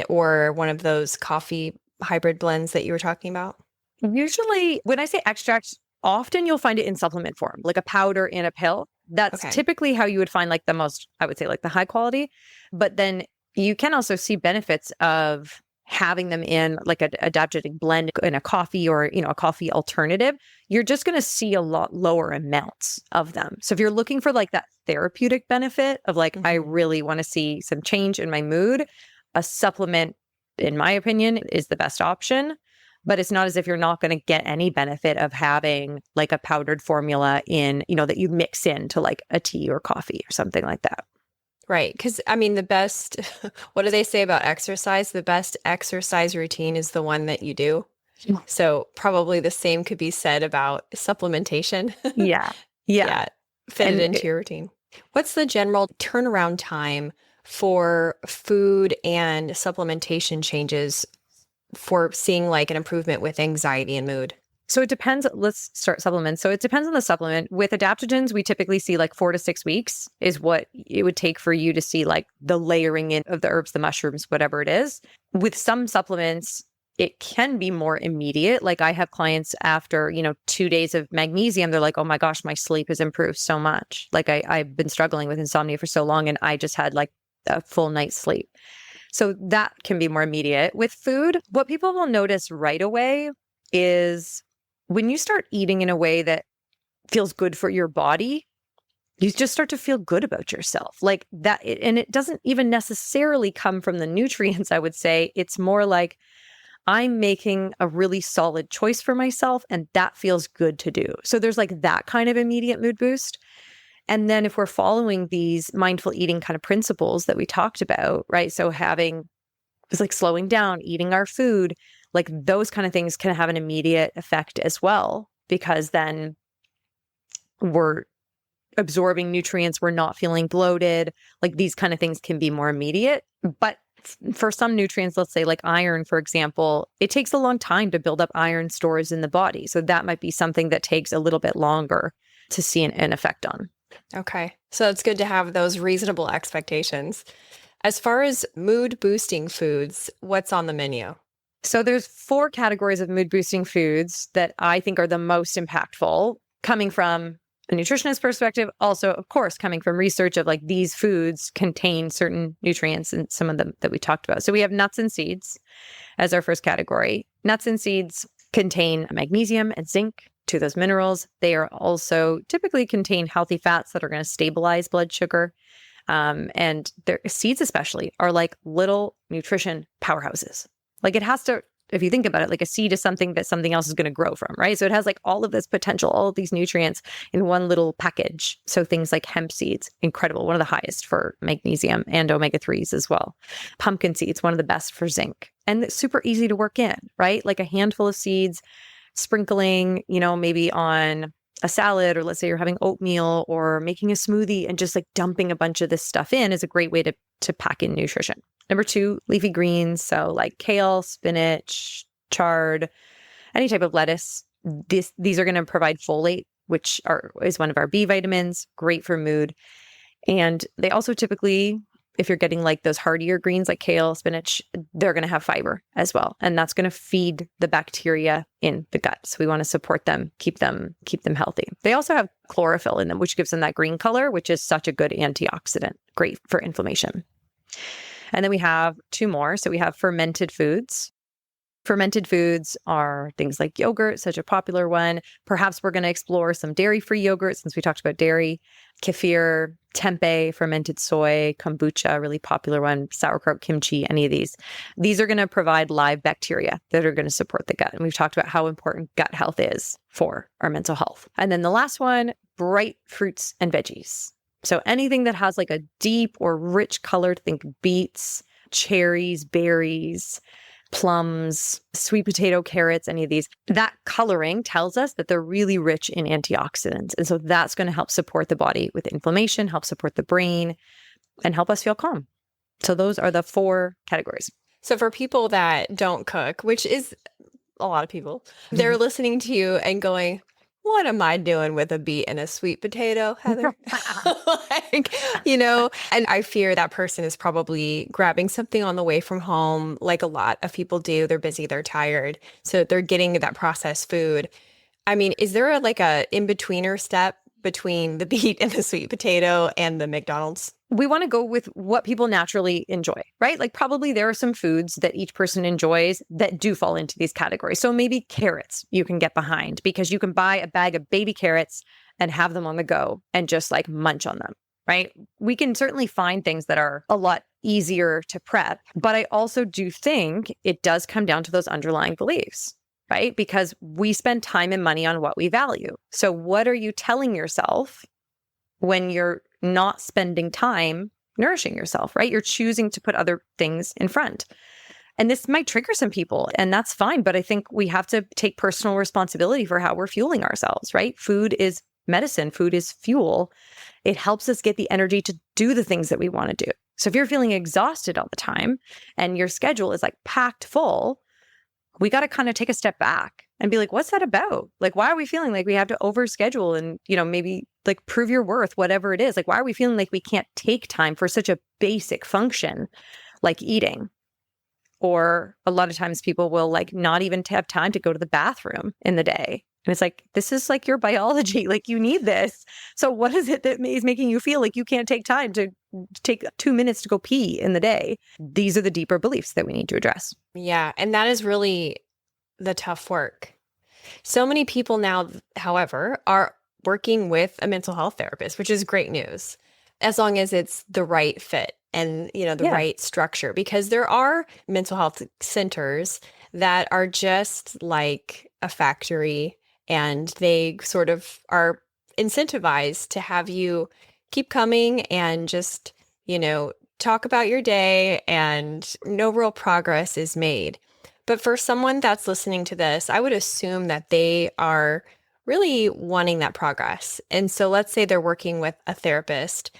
or one of those coffee hybrid blends that you were talking about? Usually, when I say extract, often you'll find it in supplement form, like a powder in a pill. That's typically how you would find like the most, I would say, like the high quality. But then you can also see benefits of having them in like an adaptogenic blend in a coffee or, a coffee alternative. You're just going to see a lot lower amounts of them. So if you're looking for like that therapeutic benefit of like, I really want to see some change in my mood, a supplement, in my opinion, is the best option. But it's not as if you're not going to get any benefit of having like a powdered formula in, that you mix into like a tea or coffee or something like that. Right. Because I mean, the best, what do they say about exercise? The best exercise routine is the one that you do. So probably the same could be said about supplementation. Yeah. Fit it into your routine. What's the general turnaround time for food and supplementation changes for seeing like an improvement with anxiety and mood? So it depends. Let's start supplements. So it depends on the supplement. With adaptogens, we typically see like 4 to 6 weeks is what it would take for you to see like the layering in of the herbs, the mushrooms, whatever it is. With some supplements, it can be more immediate. Like I have clients after, 2 days of magnesium, they're like, oh my gosh, my sleep has improved so much. Like I've been struggling with insomnia for so long and I just had like a full night's sleep. So that can be more immediate. With food, what people will notice right away is when you start eating in a way that feels good for your body, you just start to feel good about yourself like that. And it doesn't even necessarily come from the nutrients, I would say. It's more like, I'm making a really solid choice for myself and that feels good to do. So there's like that kind of immediate mood boost. And then if we're following these mindful eating kind of principles that we talked about, right? So having it's like slowing down, eating our food, like those kind of things can have an immediate effect as well, because then we're absorbing nutrients, we're not feeling bloated. Like these kind of things can be more immediate. But for some nutrients, let's say like iron, for example, it takes a long time to build up iron stores in the body. So that might be something that takes a little bit longer to see an effect on. Okay. So it's good to have those reasonable expectations. As far as mood boosting foods, what's on the menu? So there's 4 categories of mood boosting foods that I think are the most impactful, coming from a nutritionist perspective, also, of course, coming from research of like these foods contain certain nutrients and some of them that we talked about. So we have nuts and seeds as our first category. Nuts and seeds contain magnesium and zinc, 2 of those minerals. They are also typically contain healthy fats that are going to stabilize blood sugar. And their seeds especially are like little nutrition powerhouses. Like it has to, if you think about it, like a seed is something that something else is going to grow from, right? So it has like all of this potential, all of these nutrients in one little package. So things like hemp seeds, incredible, one of the highest for magnesium and omega-3s as well. Pumpkin seeds, one of the best for zinc. And it's super easy to work in, right? Like a handful of seeds, sprinkling, maybe on a salad, or let's say you're having oatmeal or making a smoothie, and just like dumping a bunch of this stuff in is a great way to pack in nutrition. Number 2, leafy greens. So like kale, spinach, chard, any type of lettuce. These are going to provide folate, which is one of our B vitamins, great for mood. And they also typically, if you're getting like those hardier greens like kale, spinach, they're going to have fiber as well. And that's going to feed the bacteria in the gut. So we want to support them, keep them healthy. They also have chlorophyll in them, which gives them that green color, which is such a good antioxidant, great for inflammation. And then we have 2 more. So we have fermented foods. Fermented foods are things like yogurt, such a popular one. Perhaps we're going to explore some dairy-free yogurt since we talked about dairy, kefir, tempeh, fermented soy, kombucha, a really popular one, sauerkraut, kimchi, any of these. These are going to provide live bacteria that are going to support the gut. And we've talked about how important gut health is for our mental health. And then the last one, bright fruits and veggies. So anything that has like a deep or rich color, think beets, cherries, berries, plums, sweet potato, carrots, any of these, that coloring tells us that they're really rich in antioxidants. And so that's going to help support the body with inflammation, help support the brain, and help us feel calm. So those are the 4 categories. So for people that don't cook, which is a lot of people, they're listening to you and going, what am I doing with a beet and a sweet potato, Heather? And I fear that person is probably grabbing something on the way from home, like a lot of people do. They're busy, they're tired. So they're getting that processed food. I mean, is there like a in-betweener step between the beet and the sweet potato and the McDonald's? We want to go with what people naturally enjoy, right? Like probably there are some foods that each person enjoys that do fall into these categories. So maybe carrots you can get behind because you can buy a bag of baby carrots and have them on the go and just like munch on them, right? We can certainly find things that are a lot easier to prep, but I also do think it does come down to those underlying beliefs, right? Because we spend time and money on what we value. So what are you telling yourself when you're not spending time nourishing yourself, right? You're choosing to put other things in front. And this might trigger some people, and that's fine. But I think we have to take personal responsibility for how we're fueling ourselves, right? Food is medicine. Food is fuel. It helps us get the energy to do the things that we want to do. So if you're feeling exhausted all the time and your schedule is like packed full, we got to kind of take a step back and be like, what's that about? Like, why are we feeling like we have to overschedule and, maybe like prove your worth, whatever it is? Like, why are we feeling like we can't take time for such a basic function like eating? Or a lot of times people will like not even have time to go to the bathroom in the day. And it's like, this is like your biology, like you need this. So what is it that is making you feel like you can't take time to take 2 minutes to go pee in the day? These are the deeper beliefs that we need to address. Yeah. And that is really the tough work. So many people now, however, are working with a mental health therapist, which is great news. as long as it's the right fit and, the Yeah. right structure, because there are mental health centers that are just like a factory, and they sort of are incentivized to have you keep coming and just, talk about your day, and no real progress is made. But for someone that's listening to this, I would assume that they are really wanting that progress. And so let's say they're working with a therapist.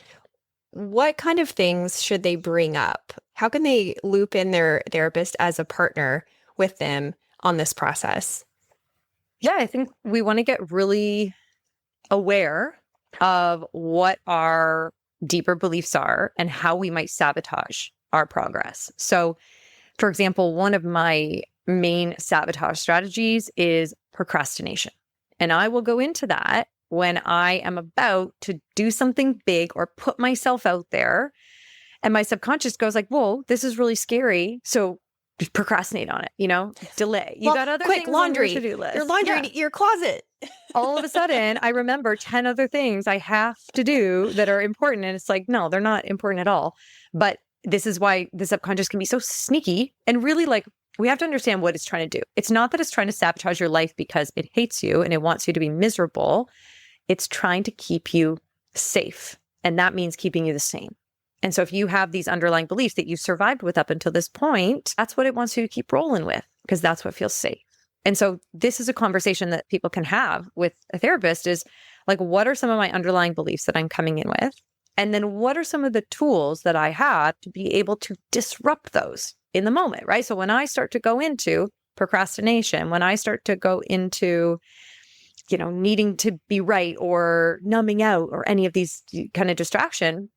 What kind of things should they bring up? How can they loop in their therapist as a partner with them on this process? Yeah, I think we want to get really aware of what our deeper beliefs are and how we might sabotage our progress. So, for example, one of my main sabotage strategies is procrastination. And I will go into that when I am about to do something big or put myself out there. And my subconscious goes like, whoa, this is really scary. So just procrastinate on it, delay. You got other quick things laundry, on your to-do list. your laundry, your closet. All of a sudden, I remember 10 other things I have to do that are important. And it's like, no, they're not important at all. But this is why the subconscious can be so sneaky, and really, like, we have to understand what it's trying to do. It's not that it's trying to sabotage your life because it hates you and it wants you to be miserable. It's trying to keep you safe. And that means keeping you the same. And so if you have these underlying beliefs that you survived with up until this point, that's what it wants you to keep rolling with, because that's what feels safe. And so this is a conversation that people can have with a therapist, is like, what are some of my underlying beliefs that I'm coming in with? And then what are some of the tools that I have to be able to disrupt those in the moment, right? So when I start to go into procrastination, when I start to go into, needing to be right or numbing out or any of these kind of distraction,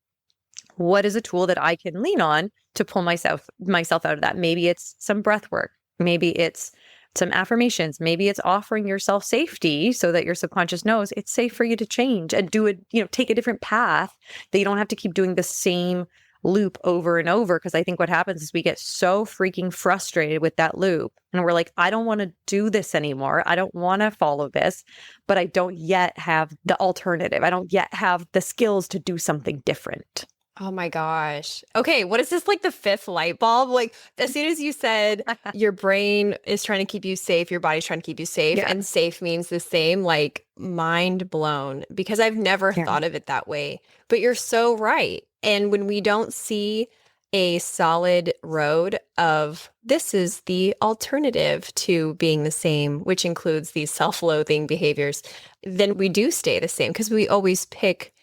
what is a tool that I can lean on to pull myself out of that? Maybe it's some breath work. Maybe it's some affirmations. Maybe it's offering yourself safety so that your subconscious knows it's safe for you to change and do it, take a different path, that you don't have to keep doing the same loop over and over. Because I think what happens is we get so freaking frustrated with that loop, and we're like, I don't want to do this anymore. I don't want to follow this, but I don't yet have the alternative. I don't yet have the skills to do something different. Oh my gosh. Okay, what is this, like the fifth light bulb? Like, as soon as you said your brain is trying to keep you safe, your body's trying to keep you safe, and safe means the same, like, mind blown, because I've never thought of it that way. But you're so right. And when we don't see a solid road of this is the alternative to being the same, which includes these self-loathing behaviors, then we do stay the same, because we always pick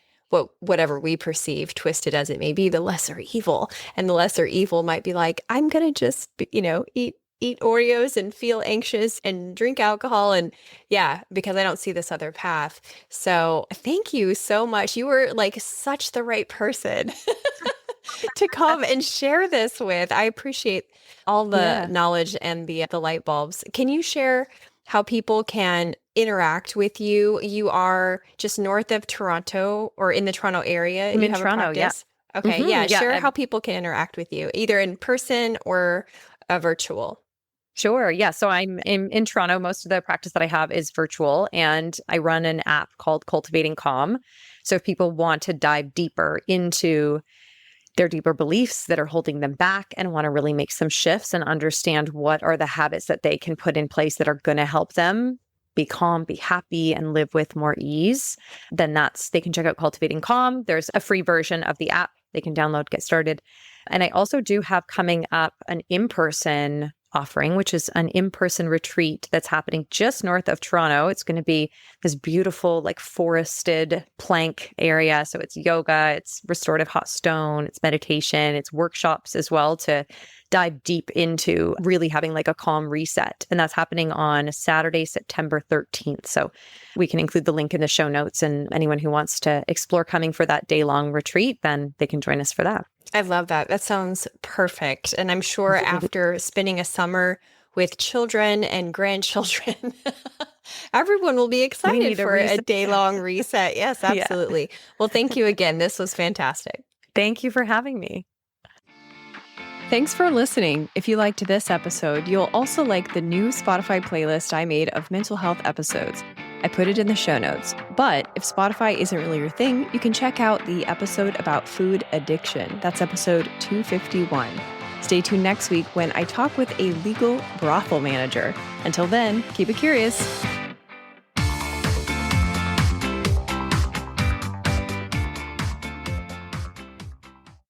whatever we perceive, twisted as it may be, the lesser evil. And the lesser evil might be like, I'm going to just, eat Oreos and feel anxious and drink alcohol. And because I don't see this other path. So thank you so much. You were like such the right person to come and share this with. I appreciate all the knowledge and the light bulbs. Can you share how people can interact with you? You are just north of Toronto, or in the Toronto area. I'm you in have Toronto, a practice? Okay, share how people can interact with you, either in person or virtual. Sure. Yeah. So I'm in Toronto. Most of the practice that I have is virtual, and I run an app called Cultivating Calm. So if people want to dive deeper into their deeper beliefs that are holding them back and want to really make some shifts and understand what are the habits that they can put in place that are going to help them be calm, be happy, and live with more ease, then they can check out Cultivating Calm. There's a free version of the app they can download, get started. And I also do have coming up an in-person offering, which is an in-person retreat that's happening just north of Toronto. It's going to be this beautiful, like, forested plank area. So it's yoga, it's restorative hot stone, it's meditation, it's workshops as well to dive deep into really having like a calm reset. And that's happening on Saturday, September 13th. So we can include the link in the show notes, and anyone who wants to explore coming for that day-long retreat, then they can join us for that. I love that. That sounds perfect. And I'm sure after spending a summer with children and grandchildren, everyone will be excited for a day-long reset. Yes, absolutely. Well, thank you again. This was fantastic. Thank you for having me. Thanks for listening. If you liked this episode, you'll also like the new Spotify playlist I made of mental health episodes. I put it in the show notes. But if Spotify isn't really your thing, you can check out the episode about food addiction. That's episode 251. Stay tuned next week when I talk with a legal brothel manager. Until then, keep it curious.